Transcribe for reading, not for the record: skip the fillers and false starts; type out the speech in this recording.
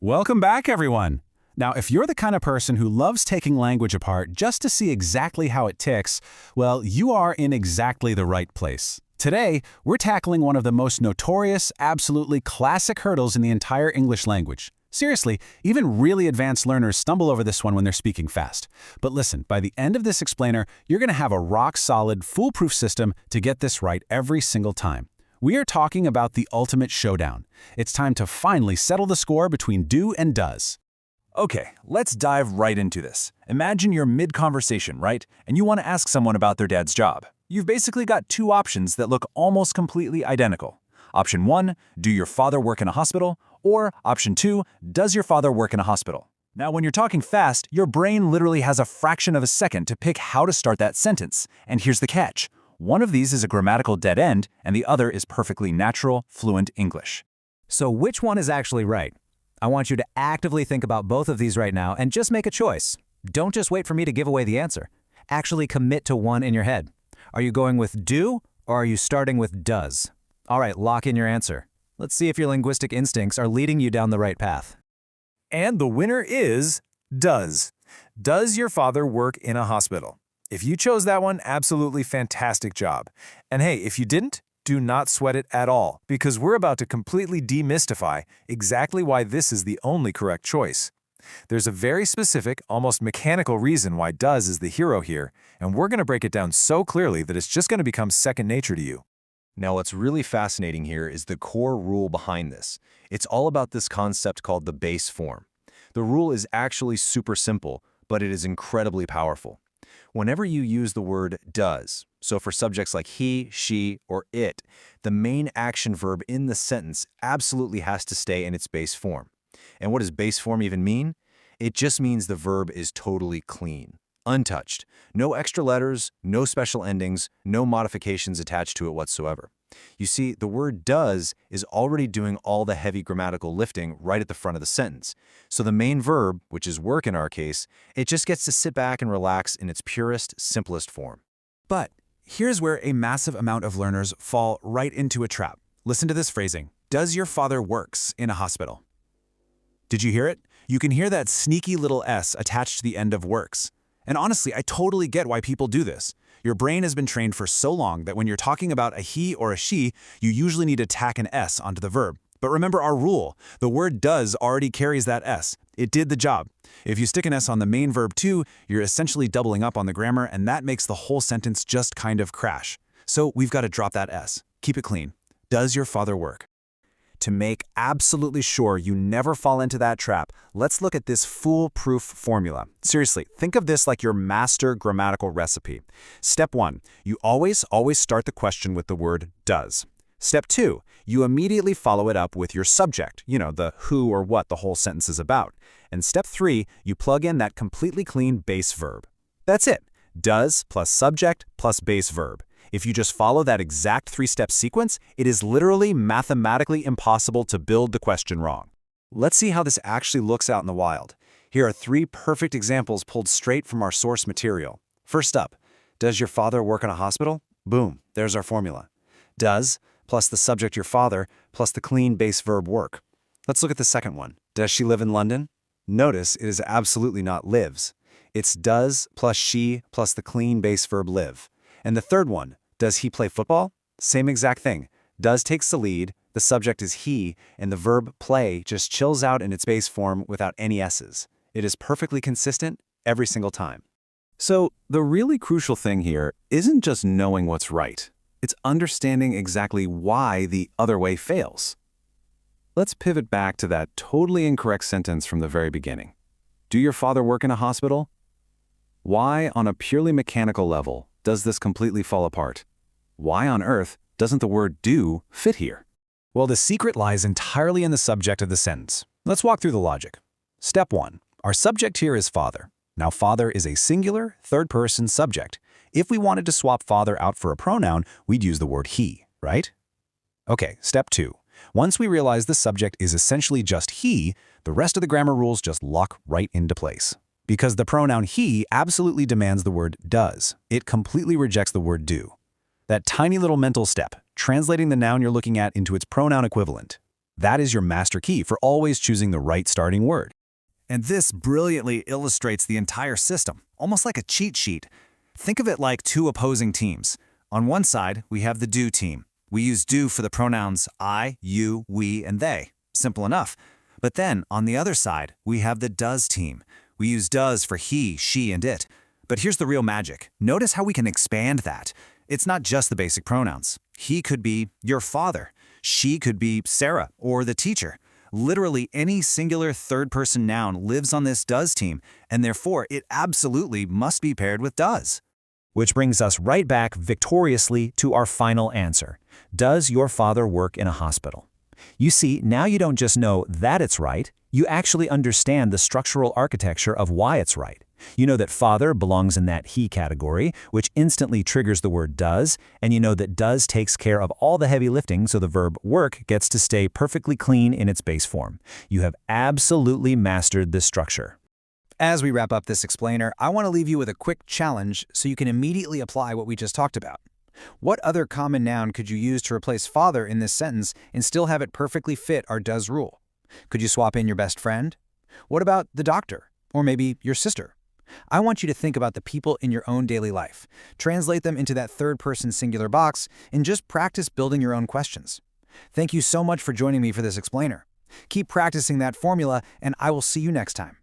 Welcome back, everyone. Now, if you're the kind of person who loves taking language apart just to see exactly how it ticks, well, you are in exactly the right place. Today, we're tackling one of the most notorious, absolutely classic hurdles in the entire English language. Seriously, even really advanced learners stumble over this one when they're speaking fast. But listen, by the end of this explainer, you're going to have a rock-solid, foolproof system to get this right every single time. We are talking about the ultimate showdown. It's time to finally settle the score between do and does. Okay, let's dive right into this. Imagine you're mid-conversation, right? And you want to ask someone about their dad's job. You've basically got two options that look almost completely identical. Option 1, do your father work in a hospital? Or option 2, does your father work in a hospital? Now, when you're talking fast, your brain literally has a fraction of a second to pick how to start that sentence. And here's the catch. One of these is a grammatical dead end, and the other is perfectly natural, fluent English. So which one is actually right? I want you to actively think about both of these right now and just make a choice. Don't just wait for me to give away the answer. Actually commit to one in your head. Are you going with do, or are you starting with does? All right, lock in your answer. Let's see if your linguistic instincts are leading you down the right path. And the winner is does. Does your father work in a hospital? If you chose that one, absolutely fantastic job. And hey, if you didn't, do not sweat it at all, because we're about to completely demystify exactly why this is the only correct choice. There's a very specific, almost mechanical reason why does is the hero here, and we're going to break it down so clearly that it's just going to become second nature to you. Now, what's really fascinating here is the core rule behind this. It's all about this concept called the base form. The rule is actually super simple, but it is incredibly powerful. Whenever you use the word does, so for subjects like he, she, or it, the main action verb in the sentence absolutely has to stay in its base form. And what does base form even mean? It just means the verb is totally clean, untouched. No extra letters, no special endings, no modifications attached to it whatsoever. You see, the word does is already doing all the heavy grammatical lifting right at the front of the sentence. So the main verb, which is work in our case, it just gets to sit back and relax in its purest, simplest form. But here's where a massive amount of learners fall right into a trap. Listen to this phrasing. Does your father works in a hospital? Did you hear it? You can hear that sneaky little s attached to the end of works. And honestly, I totally get why people do this. Your brain has been trained for so long that when you're talking about a he or a she, you usually need to tack an s onto the verb. But remember our rule. The word does already carries that s. It did the job. If you stick an s on the main verb too, you're essentially doubling up on the grammar, and that makes the whole sentence just kind of crash. So we've got to drop that s. Keep it clean. Does your father work? To make absolutely sure you never fall into that trap, let's look at this foolproof formula. Seriously, think of this like your master grammatical recipe. Step 1, you always start the question with the word does. Step 2, you immediately follow it up with your subject, the who or what the whole sentence is about. And step 3, you plug in that completely clean base verb. That's it. Does plus subject plus base verb. If you just follow that exact 3-step sequence, it is literally mathematically impossible to build the question wrong. Let's see how this actually looks out in the wild. Here are 3 perfect examples pulled straight from our source material. First up, does your father work in a hospital? Boom, there's our formula. Does plus the subject your father plus the clean base verb work. Let's look at the second one. Does she live in London? Notice it is absolutely not lives. It's does plus she plus the clean base verb live. And the third one, does he play football? Same exact thing. Does takes the lead, the subject is he, and the verb play just chills out in its base form without any s's. It is perfectly consistent every single time. So the really crucial thing here isn't just knowing what's right. It's understanding exactly why the other way fails. Let's pivot back to that totally incorrect sentence from the very beginning. Do your father work in a hospital? Why, on a purely mechanical level, does this completely fall apart? Why on earth doesn't the word do fit here? Well, the secret lies entirely in the subject of the sentence. Let's walk through the logic. Step 1. Our subject here is father. Now, father is a singular, third-person subject. If we wanted to swap father out for a pronoun, we'd use the word he, right? Okay, step 2. Once we realize the subject is essentially just he, the rest of the grammar rules just lock right into place. Because the pronoun he absolutely demands the word does. It completely rejects the word do. That tiny little mental step, translating the noun you're looking at into its pronoun equivalent. That is your master key for always choosing the right starting word. And this brilliantly illustrates the entire system, almost like a cheat sheet. Think of it like two opposing teams. On one side, we have the do team. We use do for the pronouns I, you, we, and they. Simple enough. But then, on the other side, we have the does team. We use does for he, she, and it. But here's the real magic. Notice how we can expand that. It's not just the basic pronouns. He could be your father. She could be Sarah or the teacher. Literally any singular third-person noun lives on this does team, and therefore it absolutely must be paired with does. Which brings us right back victoriously to our final answer. Does your father work in a hospital? You see, now you don't just know that it's right, you actually understand the structural architecture of why it's right. You know that father belongs in that he category, which instantly triggers the word does, and you know that does takes care of all the heavy lifting so the verb work gets to stay perfectly clean in its base form. You have absolutely mastered this structure. As we wrap up this explainer, I want to leave you with a quick challenge so you can immediately apply what we just talked about. What other common noun could you use to replace father in this sentence and still have it perfectly fit our does rule? Could you swap in your best friend? What about the doctor? Or maybe your sister? I want you to think about the people in your own daily life, translate them into that third-person singular box, and just practice building your own questions. Thank you so much for joining me for this explainer. Keep practicing that formula, and I will see you next time.